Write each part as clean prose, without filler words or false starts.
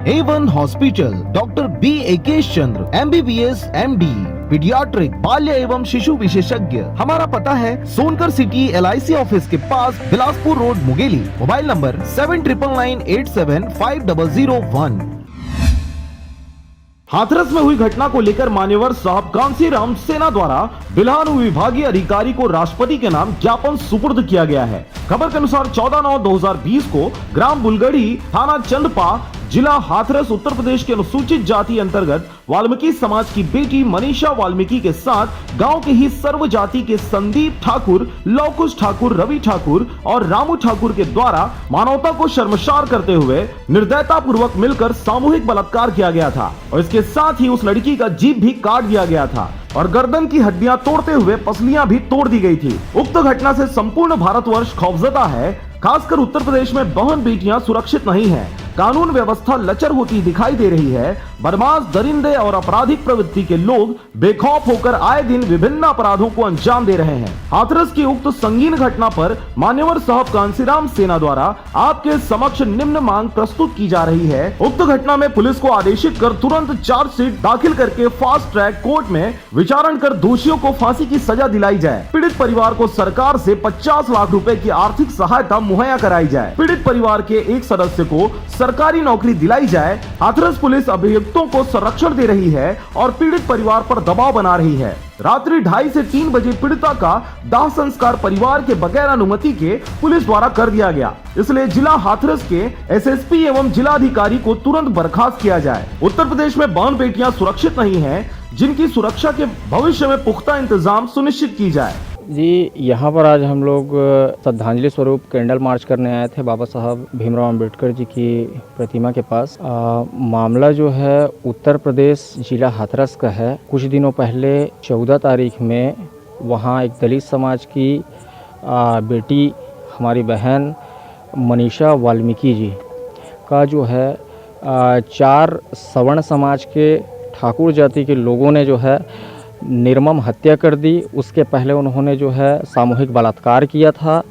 A1 hospital, doctor B एकेश चंद्र, MBBS MD, paediatric, बाल्य एवं शिशु विशेषज्ञ। हमारा पता है सोनकर सिटी LIC ऑफिस के पास, Bilaspur road, Mungeli. Mobile number 7999875001। Hathras में हुई घटना को लेकर मान्यवर साहब कांसीराम सेना द्वारा बिल्हान विभागीय अधिकारी को राष्ट्रपति के नाम ज्ञापन सुपुर्द किया गया है। खबर के अनुसार 14/9/2020 को ग्राम बुलगड़ी, थाना चंदपा, जिला हाथरस, उत्तर प्रदेश के अनुसूचित जाति अंतर्गत वाल्मीकि समाज की बेटी मनीषा वाल्मीकि के साथ गांव के ही सर्व जाति के संदीप ठाकुर, लवकुश ठाकुर, रवि ठाकुर और रामू ठाकुर के द्वारा मानवता को शर्मसार करते हुए निर्दयता पूर्वक मिलकर सामूहिक बलात्कार किया गया था और इसके साथ ही उस लड़की का जीभ भी काट दिया गया था और गर्दन की हड्डियां तोड़ते हुए पसलियां भी तोड़ दी गई थी। उक्त घटना से संपूर्ण भारतवर्ष खौफजदा है। खासकर उत्तर प्रदेश में बहन बेटियां सुरक्षित नहीं हैं। कानून व्यवस्था लचर होती दिखाई दे रही है। बदमाश, दरिंदे और आपराधिक प्रवृत्ति के लोग बेखौफ होकर आए दिन विभिन्न अपराधों को अंजाम दे रहे हैं। हाथरस की उक्त संगीन घटना पर मान्यवर साहब कांसीराम सेना द्वारा आपके समक्ष निम्न मांग प्रस्तुत की जा रही है। उक्त घटना में पुलिस को आदेशित कर तुरंत चार्जशीट दाखिल करके फास्ट ट्रैक कोर्ट में विचारण कर दोषियों को फांसी की सजा दिलाई जाए। पीड़ित परिवार को सरकार से 50 लाख रुपए की आर्थिक सहायता मुहैया कराई जाए। पीड़ित परिवार के एक सदस्य को सरकारी नौकरी दिलाई जाए। हाथरस पुलिस अभियुक्तों को संरक्षण दे रही है और पीड़ित परिवार पर दबाव बना रही है। रात्रि 2:30 से 3 बजे पीड़िता का दाह संस्कार परिवार के बगैर अनुमति के पुलिस द्वारा कर दिया गया। इसलिए जिला हाथरस के SSP एवं जिला अधिकारी को तुरंत बर्खास्त किया जाए। उत्तर प्रदेश में बहन बेटियां सुरक्षित नहीं हैं, जिनकी सुरक्षा के भविष्य में पुख्ता इंतजाम सुनिश्चित की जाए। जी, यहाँ पर आज हम लोग श्रद्धांजलि स्वरूप कैंडल मार्च करने आए थे बाबा साहब भीमराव अंबेडकर जी की प्रतिमा के पास। मामला जो है उत्तर प्रदेश जिला हाथरस का है। कुछ दिनों पहले 14 तारीख में वहाँ एक दलित समाज की बेटी, हमारी बहन मनीषा वाल्मीकि जी का जो है 4 सवर्ण समाज के ठाकुर जाति के लोगों ने जो है निर्मम हत्या कर दी। उसके पहले उन्होंने जो है सामूहिक बलात्कार किया था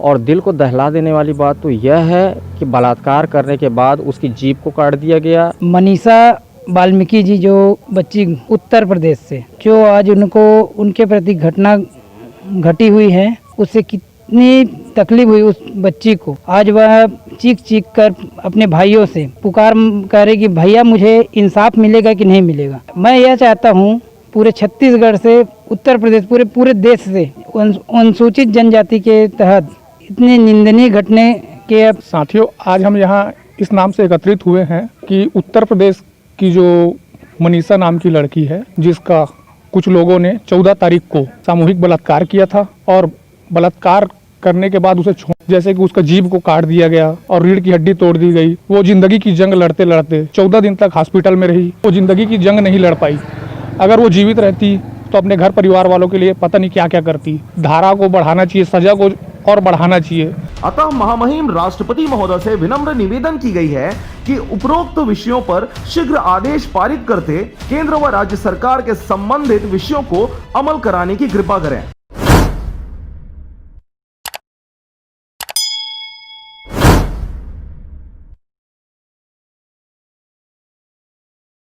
और दिल को दहला देने वाली बात तो यह है कि बलात्कार करने के बाद उसकी जीभ को काट दिया गया। मनीषा वाल्मीकि जी जो बच्ची उत्तर प्रदेश से, जो आज उनको उनके प्रति घटना घटी हुई है, उससे कितनी तकलीफ हुई उस बच्ची को। आज वह चीख चीख कर अपने भाइयों से पुकार कर रही कि भैया मुझे इंसाफ मिलेगा कि नहीं मिलेगा। मैं यह चाहता हूँ पूरे छत्तीसगढ़ से, उत्तर प्रदेश, पूरे देश से अनुसूचित जनजाति के तहत इतने निंदनीय घटने के। साथियों, आज हम यहाँ इस नाम से एकत्रित हुए हैं कि उत्तर प्रदेश की जो मनीषा नाम की लड़की है, जिसका कुछ लोगों ने 14 तारीख को सामूहिक बलात्कार किया था और बलात्कार करने के बाद उसे जैसे कि उसका जीभ को काट दिया गया और रीढ़ की हड्डी तोड़ दी गई। वो जिंदगी की जंग लड़ते लड़ते 14 दिन तक हॉस्पिटल में रही। वो जिंदगी की जंग नहीं लड़ पाई। अगर वो जीवित रहती तो अपने घर परिवार वालों के लिए पता नहीं क्या क्या करती। धारा को बढ़ाना चाहिए, सजा को और बढ़ाना चाहिए। अतः महामहिम राष्ट्रपति महोदय से विनम्र निवेदन की गई है कि उपरोक्त विषयों पर शीघ्र आदेश पारित करते केंद्र व राज्य सरकार के संबंधित विषयों को अमल कराने की कृपा करें।